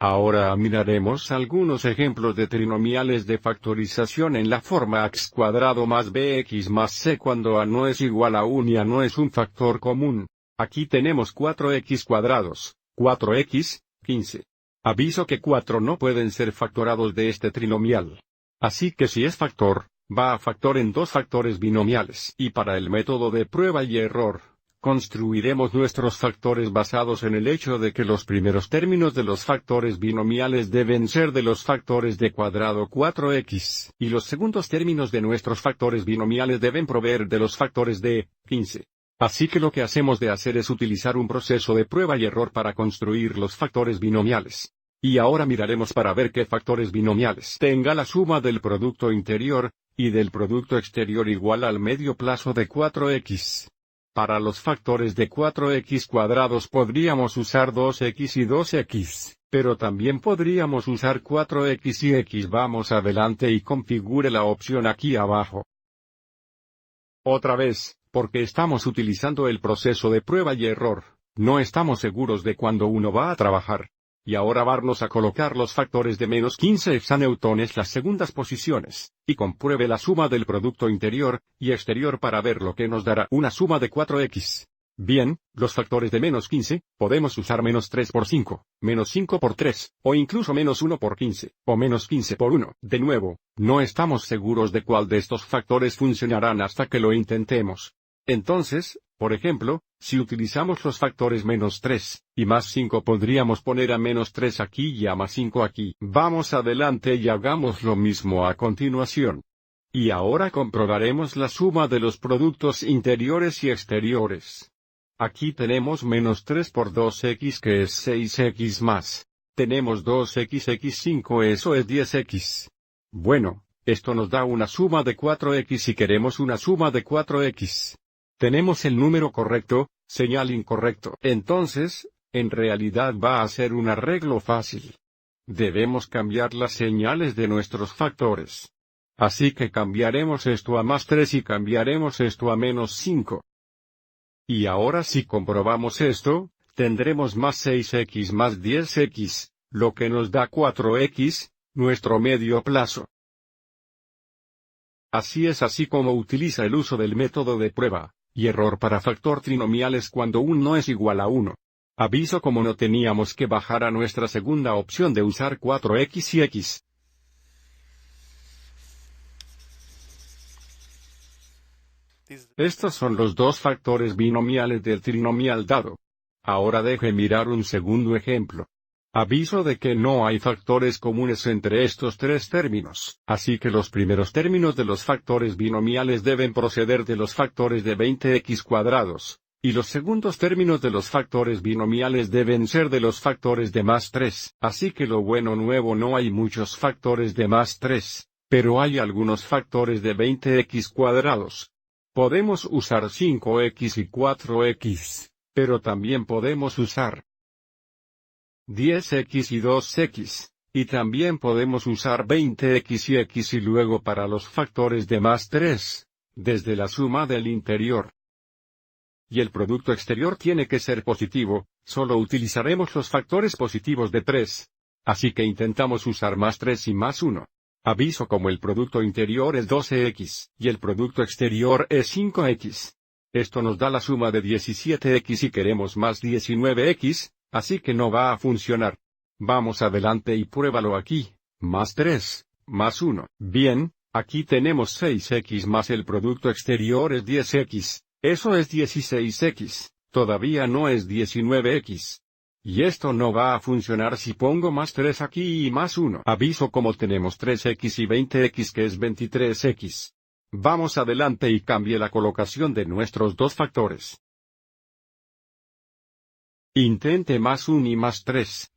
Ahora miraremos algunos ejemplos de trinomiales de factorización en la forma x cuadrado más bx más c cuando a no es igual a 1 y a no es un factor común. Aquí tenemos 4x cuadrados, 4x, 15. Aviso que 4 no pueden ser factorados de este trinomial. Así que si es factor, va a factor en dos factores binomiales. Y para el método de prueba y error, construiremos nuestros factores basados en el hecho de que los primeros términos de los factores binomiales deben ser de los factores de cuadrado 4x, y los segundos términos de nuestros factores binomiales deben provenir de los factores de 15. Así que lo que hacemos de hacer es utilizar un proceso de prueba y error para construir los factores binomiales. Y ahora miraremos para ver qué factores binomiales tenga la suma del producto interior y del producto exterior igual al medio plazo de 4x. Para los factores de 4x cuadrados podríamos usar 2x y 2x, pero también podríamos usar 4x y x. Vamos adelante y configure la opción aquí abajo. Otra vez, porque estamos utilizando el proceso de prueba y error, no estamos seguros de cuándo uno va a trabajar. Y ahora vamos a colocar los factores de menos 15 hexanewtones las segundas posiciones, y compruebe la suma del producto interior y exterior para ver lo que nos dará una suma de 4x. Bien, los factores de menos 15, podemos usar menos 3 por 5, menos 5 por 3, o incluso menos 1 por 15, o menos 15 por 1. De nuevo, no estamos seguros de cuál de estos factores funcionarán hasta que lo intentemos. Entonces, por ejemplo, si utilizamos los factores menos 3, y más 5 podríamos poner a menos 3 aquí y a más 5 aquí. Vamos adelante y hagamos lo mismo a continuación. Y ahora comprobaremos la suma de los productos interiores y exteriores. Aquí tenemos menos 3 por 2x que es 6x más. Tenemos 2x×5 eso es 10x. Bueno, esto nos da una suma de 4x y queremos una suma de 4x. Tenemos el número correcto, señal incorrecto. Entonces, en realidad va a ser un arreglo fácil. Debemos cambiar las señales de nuestros factores. Así que cambiaremos esto a más 3 y cambiaremos esto a menos 5. Y ahora si comprobamos esto, tendremos más 6x más 10x, lo que nos da 4x, nuestro medio plazo. Así es así como utiliza el uso del método de prueba y error para factor trinomiales cuando 1 no es igual a 1. Aviso como no teníamos que bajar a nuestra segunda opción de usar 4x y x. Estos son los dos factores binomiales del trinomial dado. Ahora deje mirar un segundo ejemplo. Aviso de que no hay factores comunes entre estos tres términos, así que los primeros términos de los factores binomiales deben proceder de los factores de 20x cuadrados, y los segundos términos de los factores binomiales deben ser de los factores de más 3. Así que lo bueno nuevo no hay muchos factores de más 3, pero hay algunos factores de 20x cuadrados. Podemos usar 5x y 4x, pero también podemos usar 10x y 2x, y también podemos usar 20x y x y luego para los factores de más 3, desde la suma del interior. Y el producto exterior tiene que ser positivo, solo utilizaremos los factores positivos de 3. Así que intentamos usar más 3 y más 1. Aviso como el producto interior es 12x, y el producto exterior es 5x. Esto nos da la suma de 17x y queremos más 19x, así que no va a funcionar. Vamos adelante y pruébalo aquí, más 3, más 1. Bien, aquí tenemos 6x más el producto exterior es 10x, eso es 16x, todavía no es 19x. Y esto no va a funcionar si pongo más 3 aquí y más 1. Aviso como tenemos 3x y 20x que es 23x. Vamos adelante y cambie la colocación de nuestros dos factores. Intente más 1 y más 3.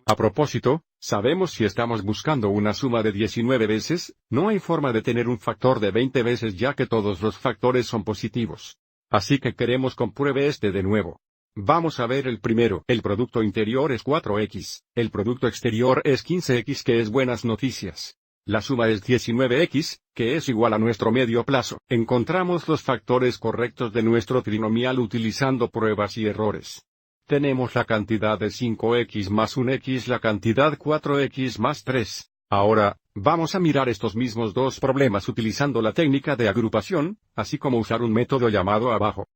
A propósito, sabemos si estamos buscando una suma de 19 veces, no hay forma de tener un factor de 20 veces ya que todos los factores son positivos. Así que queremos compruebe este de nuevo. Vamos a ver el primero. El producto interior es 4x, el producto exterior es 15x que es buenas noticias. La suma es 19x, que es igual a nuestro medio plazo. Encontramos los factores correctos de nuestro trinomial utilizando pruebas y errores. Tenemos la cantidad de 5x más 1x, la cantidad 4x más 3. Ahora, vamos a mirar estos mismos dos problemas utilizando la técnica de agrupación, así como usar un método llamado abajo.